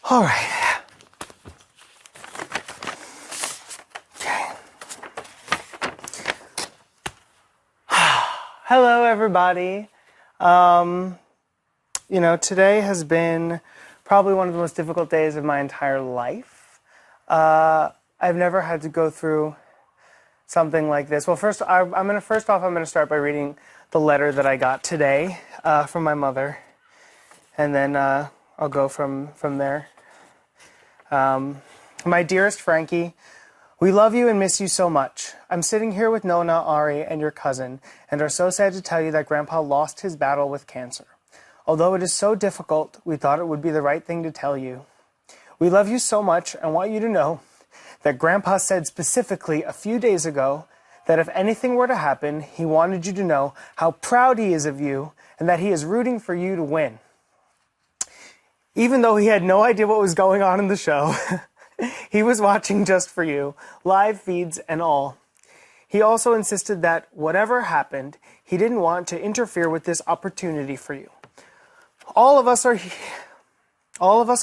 All right. Okay. Hello, everybody. Today has been probably one of the most difficult days of my entire life. I've never had to go through something like this. Well, I'm going to start by reading the letter that I got today from my mother, and then I'll go from there. My dearest Frankie, we love you and miss you so much. I'm sitting here with Nona, Ari, and your cousin, and are so sad to tell you that Grandpa lost his battle with cancer. Although it is so difficult, we thought it would be the right thing to tell you. We love you so much and want you to know that Grandpa said specifically a few days ago that if anything were to happen, he wanted you to know how proud he is of you and that he is rooting for you to win. Even though he had no idea what was going on in the show, he was watching just for you, live feeds and all. He also insisted that whatever happened, he didn't want to interfere with this opportunity for you. All of us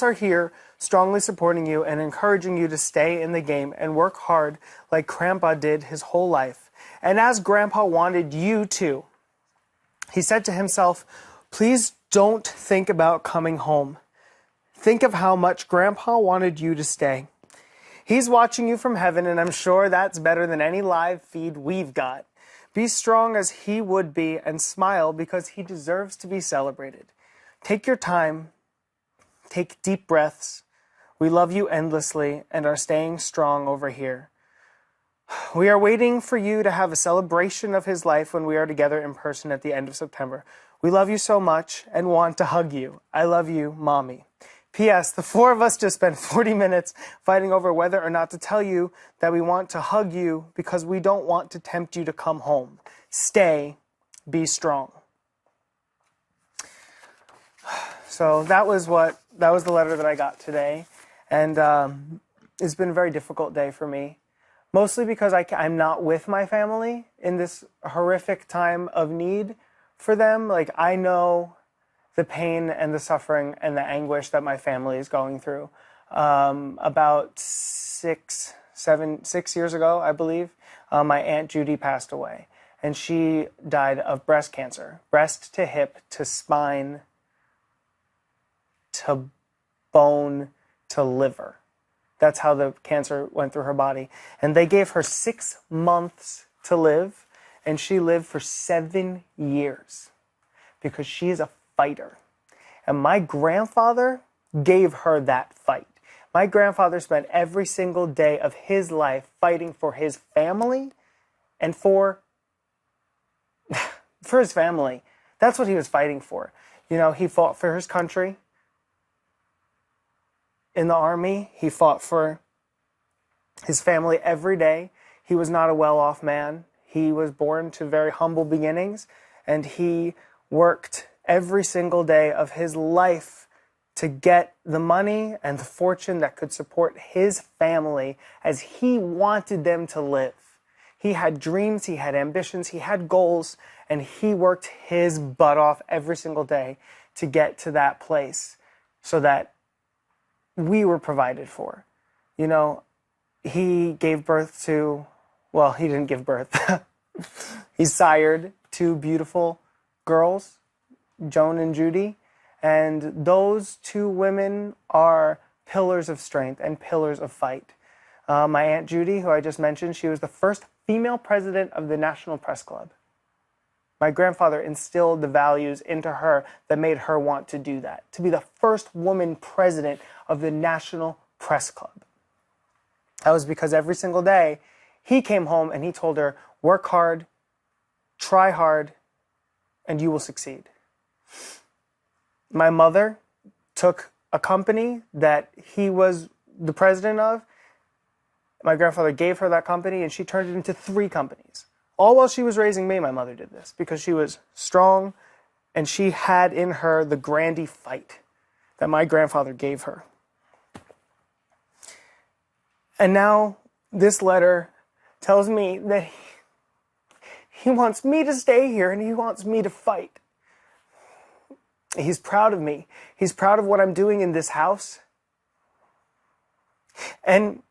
are here strongly supporting you and encouraging you to stay in the game and work hard like Grandpa did his whole life. And as Grandpa wanted you to. He said to himself, please don't think about coming home. Think of how much Grandpa wanted you to stay. He's watching you from heaven, and I'm sure that's better than any live feed we've got. Be strong as he would be and smile because he deserves to be celebrated. Take your time. Take deep breaths. We love you endlessly and are staying strong over here. We are waiting for you to have a celebration of his life when we are together in person at the end of September. We love you so much and want to hug you. I love you, Mommy. P.S. The four of us just spent 40 minutes fighting over whether or not to tell you that we want to hug you because we don't want to tempt you to come home. Stay. Be strong. So that was the letter that I got today. And it's been a very difficult day for me. Mostly because I'm not with my family in this horrific time of need for them. Like, I know the pain and the suffering and the anguish that my family is going through. About 6 years ago, I believe, my Aunt Judy passed away. And she died of breast cancer. Breast to hip to spine to bone to liver. That's how the cancer went through her body. And they gave her 6 months to live, and she lived for 7 years because she's a fighter. And my grandfather gave her that fight. My grandfather spent every single day of his life fighting for his family and for his family. That's what he was fighting for. You know, he fought for his country. In the army, he fought for his family every day. He was not a well-off man. He was born to very humble beginnings, and he worked every single day of his life to get the money and the fortune that could support his family as he wanted them to live. He had dreams, he had ambitions, he had goals, and he worked his butt off every single day to get to that place so that we were provided for. You know, he gave birth to, well, he didn't give birth. He sired 2 beautiful girls, Joan and Judy, and those 2 women are pillars of strength and pillars of fight. My Aunt Judy, who I just mentioned, she was the first female president of the National Press Club. My grandfather instilled the values into her that made her want to do that, to be the first woman president of the National Press Club. That was because every single day he came home and he told her, work hard, try hard, and you will succeed. My mother took a company that he was the president of. My grandfather gave her that company and she turned it into 3 companies. All while she was raising me, my mother did this because she was strong and she had in her the Grande fight that my grandfather gave her. And now this letter tells me that he wants me to stay here and he wants me to fight. He's proud of me. He's proud of what I'm doing in this house. And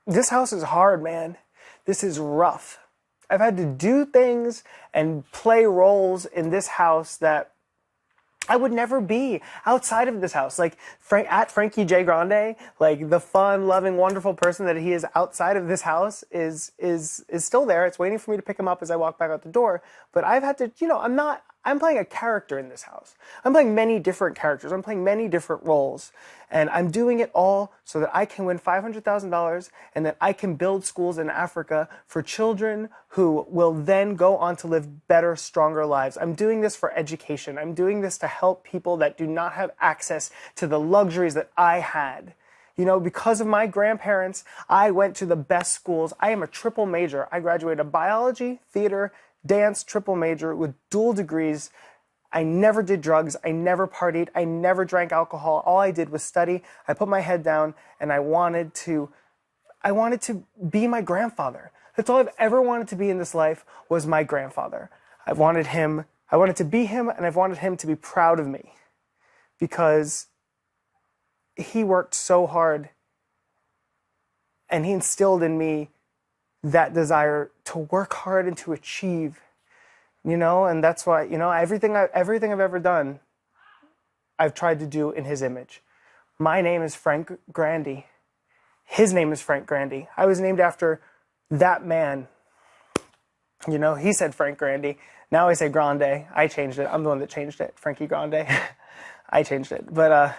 this house is hard, man. This is rough. I've had to do things and play roles in this house that I would never be outside of this house. Like at Frankie J. Grande, like the fun, loving, wonderful person that he is outside of this house is still there. It's waiting for me to pick him up as I walk back out the door. But I've had to, I'm playing a character in this house. I'm playing many different characters. I'm playing many different roles. And I'm doing it all so that I can win $500,000 and that I can build schools in Africa for children who will then go on to live better, stronger lives. I'm doing this for education. I'm doing this to help people that do not have access to the luxuries that I had. Because of my grandparents, I went to the best schools. I am a triple major. I graduated biology, theater, dance, triple major with dual degrees. I never did drugs. I never partied. I never drank alcohol. All I did was study. I put my head down and I wanted to be my grandfather. That's all I've ever wanted to be in this life was my grandfather. I wanted to be him, and I've wanted him to be proud of me because he worked so hard and he instilled in me that desire to work hard and to achieve. And that's why, everything I've ever done, I've tried to do in his image. My name is Frank Grande. His name is Frank Grande. I was named after that man. He said Frank Grande. Now I say Grande. I changed it. I'm the one that changed it. Frankie Grande. I changed it. But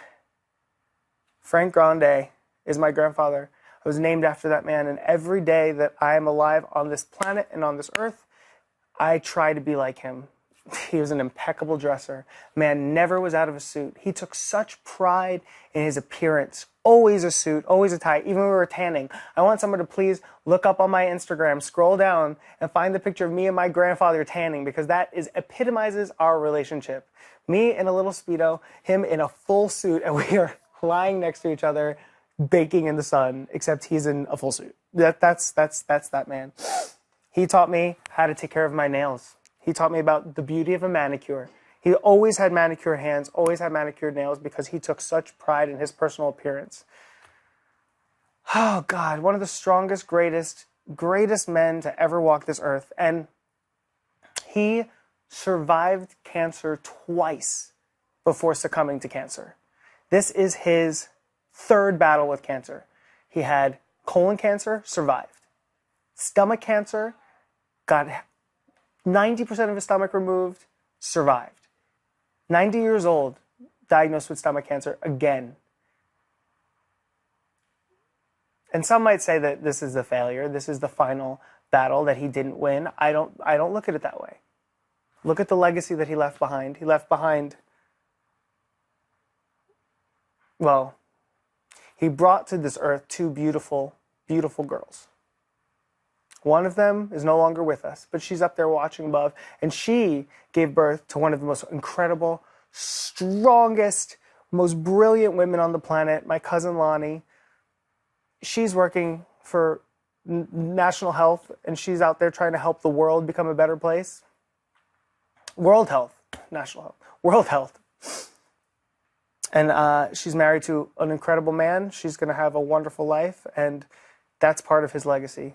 Frank Grande is my grandfather. I was named after that man. And every day that I am alive on this planet and on this earth, I try to be like him. He was an impeccable dresser. Man never was out of a suit. He took such pride in his appearance. Always a suit, always a tie, even when we were tanning. I want someone to please look up on my Instagram, scroll down, and find the picture of me and my grandfather tanning, because that epitomizes our relationship. Me in a little Speedo, him in a full suit, and we are lying next to each other, baking in the sun, except he's in a full suit. That's that man. He taught me how to take care of my nails. He taught me about the beauty of a manicure. He always had manicured hands, always had manicured nails, because he took such pride in his personal appearance. Oh, God, one of the strongest, greatest men to ever walk this earth. And he survived cancer twice before succumbing to cancer. This is his third battle with cancer. He had colon cancer, survived. Stomach cancer, got 90% of his stomach removed, survived. 90 years old, diagnosed with stomach cancer again. And some might say that this is the failure, this is the final battle, that he didn't win. I don't look at it that way. Look at the legacy that he left behind. He left behind, he brought to this earth two beautiful, beautiful girls. One of them is no longer with us, but she's up there watching above, and she gave birth to one of the most incredible, strongest, most brilliant women on the planet, my cousin Lonnie. She's working for national health, and she's out there trying to help the world become a better place. World health, national health, world health. And she's married to an incredible man. She's going to have a wonderful life, and that's part of his legacy.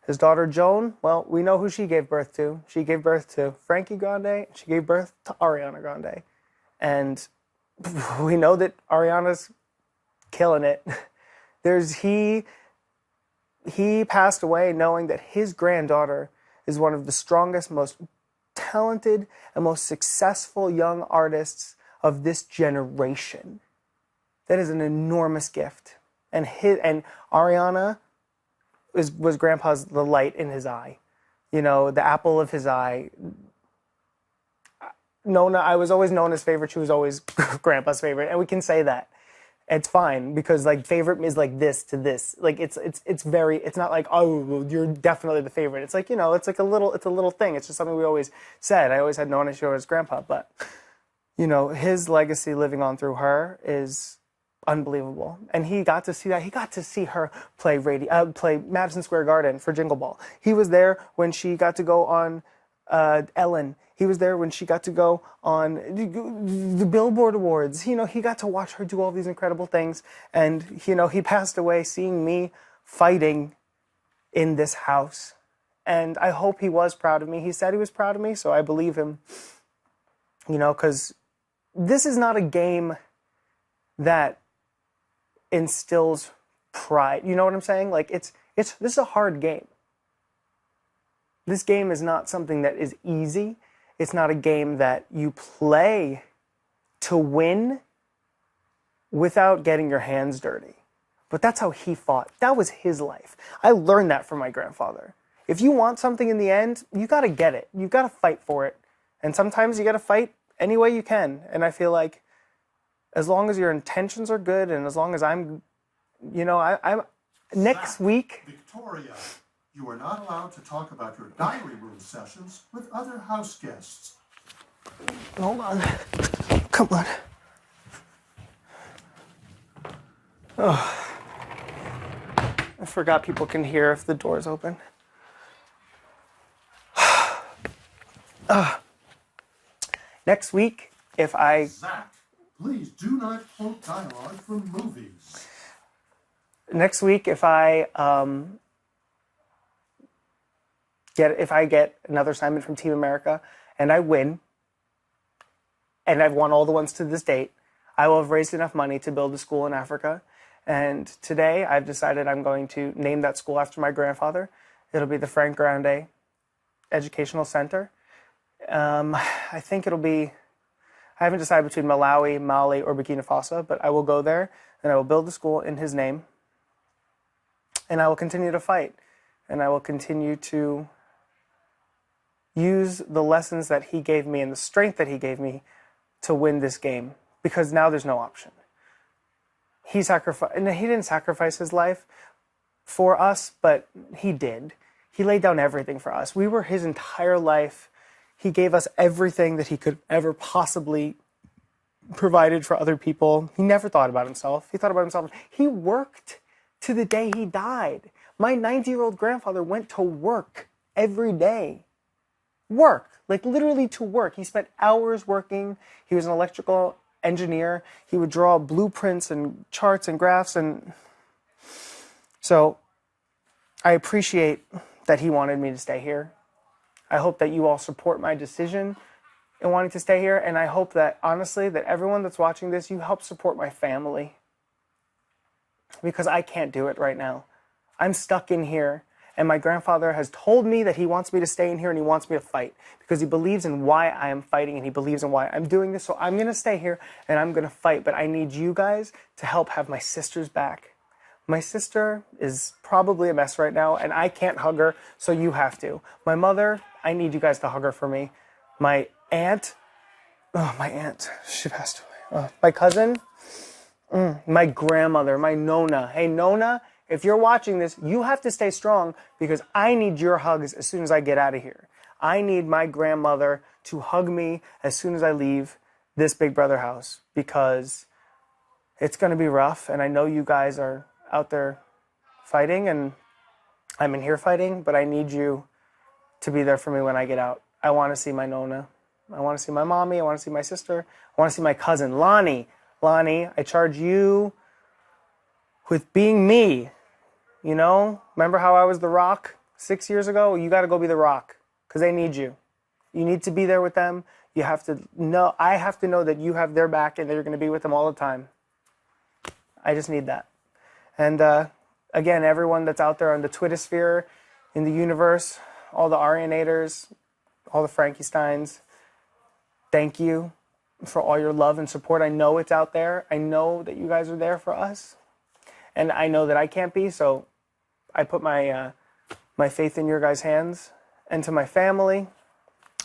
His daughter, Joan, well, we know who she gave birth to. She gave birth to Frankie Grande. She gave birth to Ariana Grande. And we know that Ariana's killing it. He passed away knowing that his granddaughter is one of the strongest, most talented, and most successful young artists of this generation. That is an enormous gift. And Ariana was Grandpa's the light in his eye, the apple of his eye. Nona, I was always Nona's favorite. She was always Grandpa's favorite, and we can say that. It's fine, because favorite is like this to this. It's not like, oh, you're definitely the favorite. It's like, it's a little thing. It's just something we always said. I always had Nona, she was Grandpa, but his legacy living on through her is unbelievable. And he got to see that. He got to see her play Madison Square Garden for Jingle Ball. He was there when she got to go on Ellen. He was there when she got to go on the Billboard Awards. You know, he got to watch her do all these incredible things. And, you know, he passed away seeing me fighting in this house. And I hope he was proud of me. He said he was proud of me, so I believe him. You know, because this is not a game that instills pride. You know what I'm saying? Like, this is a hard game. This game is not something that is easy. It's not a game that you play to win without getting your hands dirty. But that's how he fought. That was his life. I learned that from my grandfather. If you want something in the end, you got to get it. You got to fight for it. And sometimes you got to fight any way you can. And I feel like as long as your intentions are good and as long as I'm, you know, I'm next week. Victoria, you are not allowed to talk about your diary room sessions with other house guests. Hold on. Come on. Oh. I forgot people can hear if the door's open. Next week, if I... Zach, please do not quote dialogue from movies. Next week, if I get another assignment from Team America and I win, and I've won all the ones to this date, I will have raised enough money to build a school in Africa. And today, I've decided I'm going to name that school after my grandfather. It'll be the Frank Grande Educational Center. I think it'll be, I haven't decided between Malawi, Mali, or Burkina Faso, but I will go there and I will build the school in his name. And I will continue to fight. And I will continue to use the lessons that he gave me and the strength that he gave me to win this game. Because now there's no option. He didn't sacrifice his life for us, but he did. He laid down everything for us. We were his entire life. He gave us everything that he could ever possibly provided for other people. He never thought about himself. He thought about himself. He worked to the day he died. My 90-year-old grandfather went to work every day. Work, like literally to work. He spent hours working. He was an electrical engineer. He would draw blueprints and charts and graphs. And so I appreciate that he wanted me to stay here. I hope that you all support my decision in wanting to stay here. And I hope that, honestly, that everyone that's watching this, you help support my family. Because I can't do it right now. I'm stuck in here. And my grandfather has told me that he wants me to stay in here and he wants me to fight. Because he believes in why I am fighting and he believes in why I'm doing this. So I'm going to stay here and I'm going to fight. But I need you guys to help have my sister's back. My sister is probably a mess right now and I can't hug her, so you have to. My mother, I need you guys to hug her for me. My aunt, she passed away. My cousin, my grandmother, my Nona. Hey, Nona, if you're watching this, you have to stay strong because I need your hugs as soon as I get out of here. I need my grandmother to hug me as soon as I leave this Big Brother house because it's going to be rough and I know you guys are out there fighting and I'm in here fighting, but I need you to be there for me when I get out. I want to see my Nona. I want to see my mommy. I want to see my sister. I want to see my cousin, Lonnie. Lonnie, I charge you with being me. You know, remember how I was the Rock 6 years ago? You got to go be the Rock because they need you. You need to be there with them. You have to know, I have to know that you have their back and that you're going to be with them all the time. I just need that. And again, everyone that's out there on the Twitter sphere, in the universe, all the Arianators, all the Frankie Steins, thank you for all your love and support. I know it's out there. I know that you guys are there for us. And I know that I can't be, so I put my my faith in your guys' hands. And to my family,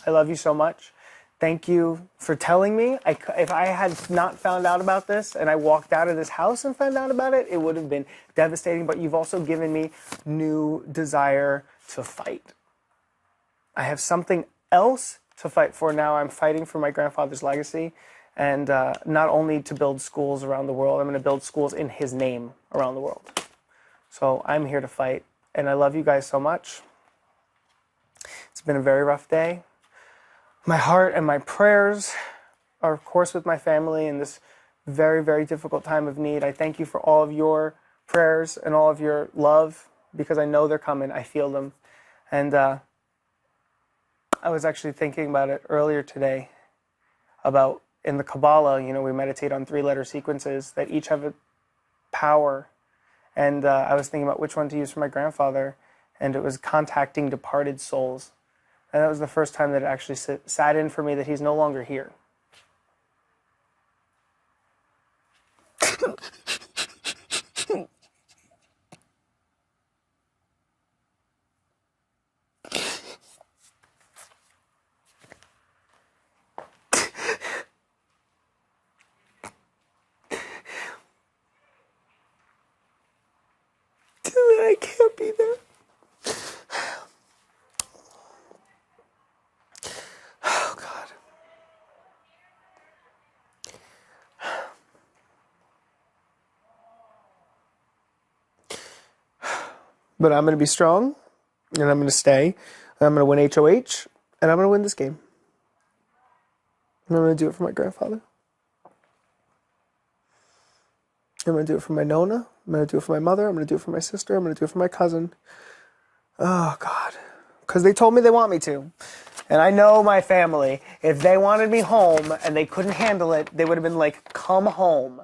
I love you so much. Thank you for telling me. If I had not found out about this and I walked out of this house and found out about it, it would have been devastating. But you've also given me new desire to fight. I have something else to fight for now. I'm fighting for my grandfather's legacy. And not only to build schools around the world, I'm going to build schools in his name around the world. So I'm here to fight. And I love you guys so much. It's been a very rough day. My heart and my prayers are, of course, with my family in this very, very difficult time of need. I thank you for all of your prayers and all of your love, because I know they're coming. I feel them. And I was actually thinking about it earlier today, about in the Kabbalah, we meditate on 3-letter sequences that each have a power. And I was thinking about which one to use for my grandfather, and it was contacting departed souls. And that was the first time that it actually sat in for me that he's no longer here. I can't be there. Oh, God. But I'm going to be strong, and I'm going to stay, and I'm going to win HOH, and I'm going to win this game. And I'm going to do it for my grandfather. I'm going to do it for my Nona. I'm going to do it for my mother. I'm going to do it for my sister. I'm going to do it for my cousin. Oh, God. Because they told me they want me to. And I know my family. If they wanted me home and they couldn't handle it, they would have been like, come home.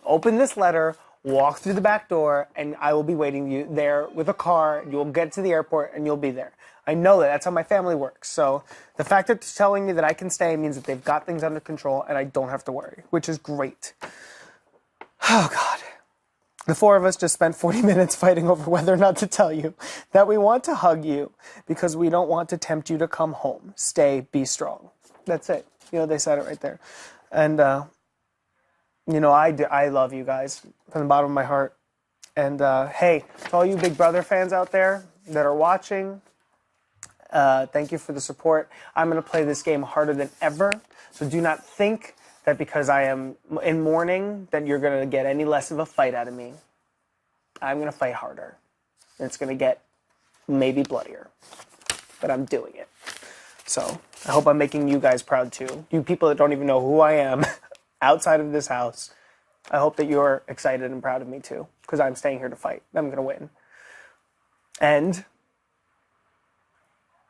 Open this letter, walk through the back door, and I will be waiting you there with a car. You'll get to the airport, and you'll be there. I know that. That's how my family works. So the fact that they're telling me that I can stay means that they've got things under control, and I don't have to worry, which is great. Oh, God. The 4 of us just spent 40 minutes fighting over whether or not to tell you that we want to hug you because we don't want to tempt you to come home. Stay, be strong. That's it. They said it right there. And, I love you guys from the bottom of my heart. And, hey, to all you Big Brother fans out there that are watching, thank you for the support. I'm going to play this game harder than ever. So do not think that because I am in mourning that you're going to get any less of a fight out of me. I'm going to fight harder. And it's going to get maybe bloodier. But I'm doing it. So I hope I'm making you guys proud too. You people that don't even know who I am outside of this house, I hope that you're excited and proud of me too. Because I'm staying here to fight. I'm going to win. And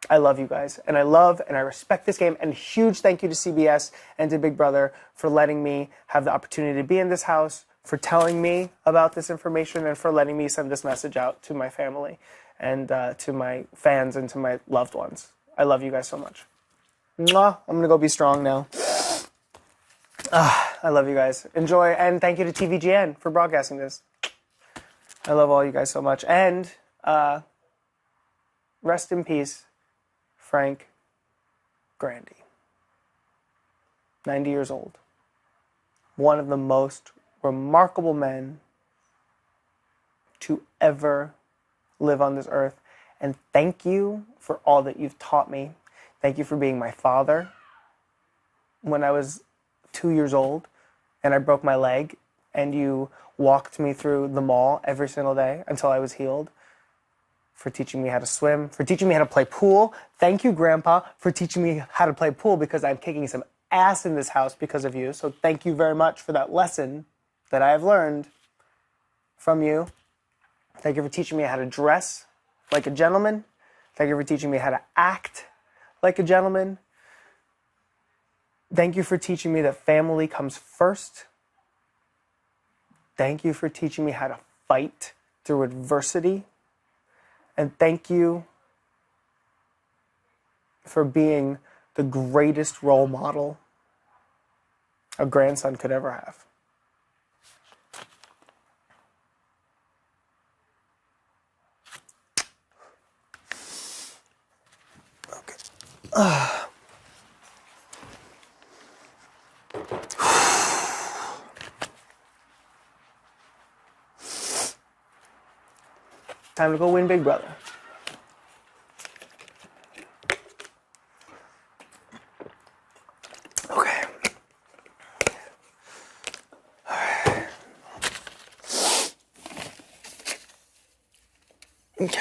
I love you guys, and I love and I respect this game, and huge thank you to CBS and to Big Brother for letting me have the opportunity to be in this house, for telling me about this information, and for letting me send this message out to my family and to my fans and to my loved ones. I love you guys so much. Mwah. I'm going to go be strong now. I love you guys. Enjoy, and thank you to TVGN for broadcasting this. I love all you guys so much, and rest in peace, Frank Grande, 90 years old, one of the most remarkable men to ever live on this earth. And thank you for all that you've taught me. Thank you for being my father when I was 2 years old and I broke my leg, and you walked me through the mall every single day until I was healed. For teaching me how to swim, for teaching me how to play pool. Thank you, Grandpa, for teaching me how to play pool, because I'm kicking some ass in this house because of you. So thank you very much for that lesson that I have learned from you. Thank you for teaching me how to dress like a gentleman. Thank you for teaching me how to act like a gentleman. Thank you for teaching me that family comes first. Thank you for teaching me how to fight through adversity. And thank you for being the greatest role model a grandson could ever have. Okay. Time to go win Big Brother. Okay. All right. Okay.